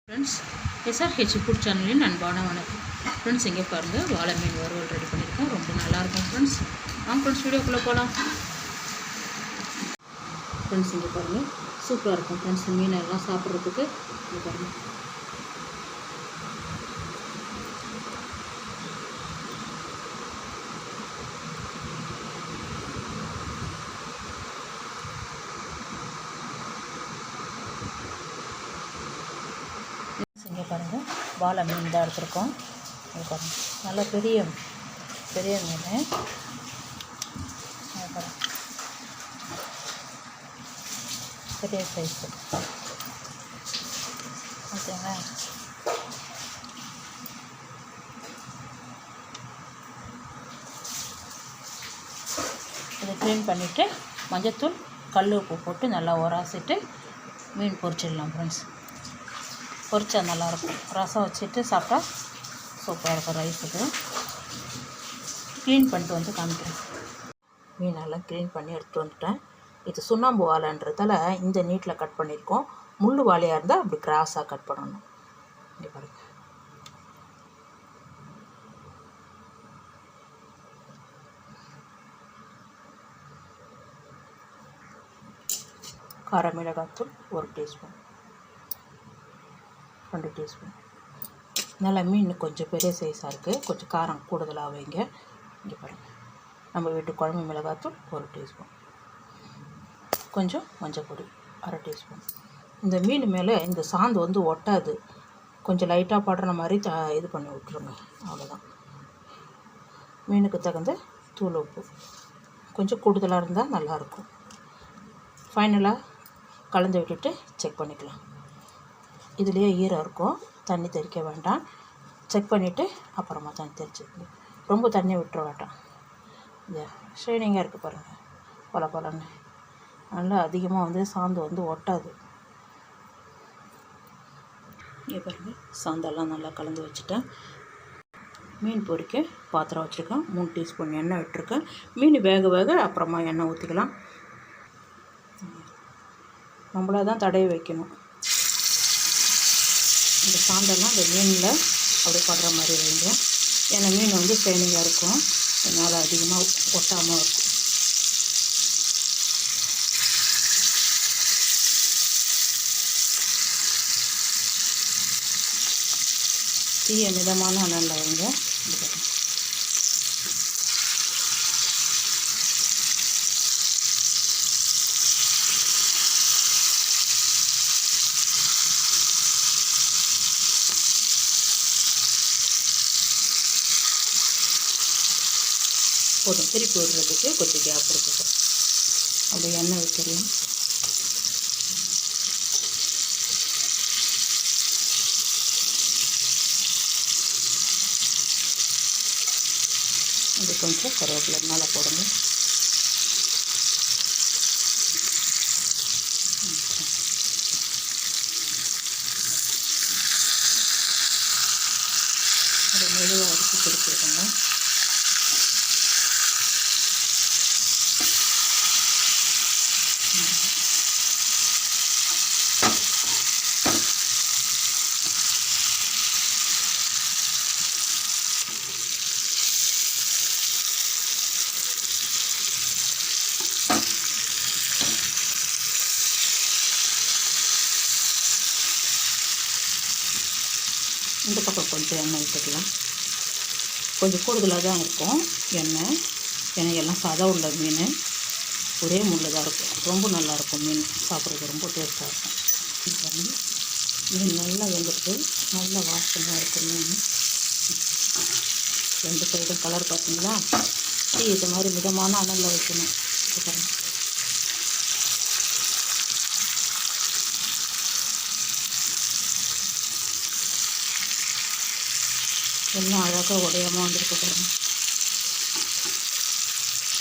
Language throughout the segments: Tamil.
ஃப்ரெண்ட்ஸ், எஸ்ஆர்ஹெச் ஃபுட் சேனலின் அன்பான வணக்கம். ஃப்ரெண்ட்ஸ், இங்கே பாருங்கள், வாழை மீன் வறுவல் ரெடி பண்ணியிருக்கோம். ரொம்ப நல்லாயிருக்கும் ஃப்ரெண்ட்ஸ். ஃப்ரெண்ட்ஸ், வீடியோக்குள்ளே போகலாம். ஃப்ரெண்ட்ஸ், இங்கே பாருங்கள், சூப்பராக இருக்கும் ஃப்ரெண்ட்ஸ். மீன் எல்லாம் சாப்பிட்றதுக்கு இங்கே பாருங்கள். இங்கே பாருங்கள், வாழை மீன் தான் எடுத்துருக்கோம். இங்கே பாருங்கள், நல்லா பெரிய மீன். பாருங்கள், பெரிய சைஸு. ஓகேங்களா? இதை க்ளீன் பண்ணிவிட்டு மஞ்சத்தூள் கல் உப்பு போட்டு நல்லா உராசிட்டு மீன் பொரிச்சிடலாம் ஃப்ரெண்ட்ஸ். பொரிச்சா நல்லாயிருக்கும். ரசம் வச்சுட்டு சாப்பிட்டா சூப்பராக இருக்கும் ரைஸுக்கு. க்ளீன் பண்ணிட்டு வந்து காமிக்கிறேன். மீனெல்லாம் க்ளீன் பண்ணி எடுத்துகிட்டு வந்துட்டேன். இது சுண்ணாம்பு வாழைன்றதால இந்த நீட்டில் கட் பண்ணியிருக்கோம். முள் வாழையாக இருந்தால் அப்படி கிராஸாக கட் பண்ணணும். இங்கே பாருங்க. கார மிளகாத்தூள் 1 டீஸ்பூன், 2 டீஸ்பூன். நல்லா மீன் கொஞ்சம் பெரிய சைஸாக இருக்குது, கொஞ்சம் காரம் கூடுதலாக வைங்க. இங்கே பாருங்கள், நம்ம வீட்டு குழம்பு மிளகாத்தூள் 1 டீஸ்பூன், கொஞ்சம் மஞ்சள் பொடி 1/2 டீஸ்பூன். இந்த மீன் மேலே இந்த சாந்து வந்து ஒட்டாது, கொஞ்சம் லைட்டாக படுற மாதிரி இது பண்ணி விட்ருங்க, அவ்வளோதான். மீனுக்கு தகுந்த தூள் உப்பு கொஞ்சம் கூடுதலாக இருந்தால் நல்லாயிருக்கும். ஃபைனலாக கலந்து விட்டுட்டு செக் பண்ணிக்கலாம். இதுலேயே ஈரம் இருக்கும், தண்ணி தெளிக்க வேண்டாம். செக் பண்ணிவிட்டு அப்புறமா தண்ணி தெளிச்சுக்கணும். ரொம்ப தண்ணி விட்டுற வேண்டாம். இந்த ஷைனிங்காக இருக்குது பாருங்கள், பலன்னு. நல்லா அதிகமாக வந்து சாந்து வந்து ஒட்டாது. இங்கே பாருங்கள், சாந்தெல்லாம் நல்லா கலந்து வச்சுட்டேன். மீன் பொரிக்க பாத்திரம் வச்சுருக்கேன். 3 டீஸ்பூன் எண்ணெய் விட்டுருக்கேன். மீன் வேக அப்புறமா எண்ணெய் ஊற்றிக்கலாம். நம்மளாக தான் தடவி வைக்கணும். இந்த சாந்தெல்லாம் இந்த மீனில் அப்படியே படுற மாதிரி வைங்க. ஏன்னா மீன் வந்து ஷைனிங்காக இருக்கும், அதனால் அதிகமாக ஒட்டாமல் இருக்கும். தீய மிதமான அனலில் வைங்க. போதும், திருப்பி விடுறதுக்கு கொஞ்சம் கேப் இருக்குது. அப்படியே எண்ணெய் வைக்கலாம். இது கொஞ்சம் கருவேப்பிலை மேலே போடுங்க. அது மெதுவாக அரிசி கொடுத்துருக்கோங்க. இந்த பக்கம் கொஞ்சம் எண்ணெய் விட்டுக்கலாம். கொஞ்சம் கூடுதலாக தான் இருக்கும் எண்ணெய், ஏன்னா எல்லாம் சாதா உள்ள மீன், ஒரே முள் தான் இருக்கும். ரொம்ப நல்லாயிருக்கும் மீன், சாப்பிட்றது ரொம்ப டேஸ்ட்டாக இருக்கும். மீன் நல்லா வெந்துட்டு நல்ல வாசனையாக இருக்கும் மீன். 2 சைடும் கலர் பார்த்தீங்களா? இது மாதிரி மிதமான அனலில் வைக்கணும். எல்லாம் அழகாக உடையாமல் வந்துருக்கு பாருங்க.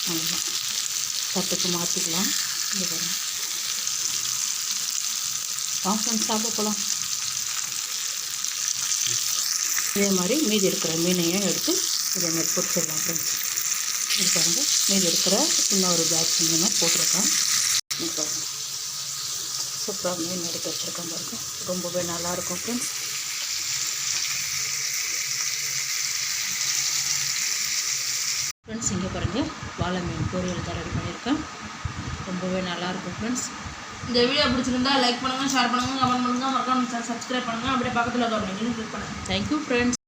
அவ்வளோதான், தட்டுக்கு மாற்றிக்கலாம். இங்கே பாருங்க, வாசம் சாப்பிட போகலாம். இதே மாதிரி மீதி இருக்கிற மீனையும் எடுத்து இதே மாதிரி பொரிச்சிடலாம் ஃப்ரெண்ட்ஸ். இது பாருங்கள், மீதி இருக்கிற இன்னொரு பேட்ச் மீனை போட்டிருக்கேன். பாருங்கள், சூப்பராக மீன் எடுத்து வச்சுருக்கேன் பாருங்க. ரொம்பவே நல்லாயிருக்கும் ஃப்ரெண்ட்ஸ். ஃப்ரெண்ட்ஸ் இங்கே பாருங்கள், வாழை மீன் பொரியல் தான் ரெடி பண்ணியிருக்கேன். ரொம்பவே நல்லாயிருக்கும் ஃப்ரெண்ட்ஸ். இந்த வீடியோ பிடிச்சிருந்தா லைக் பண்ணுங்கள், ஷேர் பண்ணுங்கள், கமெண்ட் பண்ணுங்கள், மறக்காம சப்ஸ்கிரைப் பண்ணுங்கள். அப்படியே பக்கத்தில் கிளிக் பண்ணுங்கள். Thank you friends.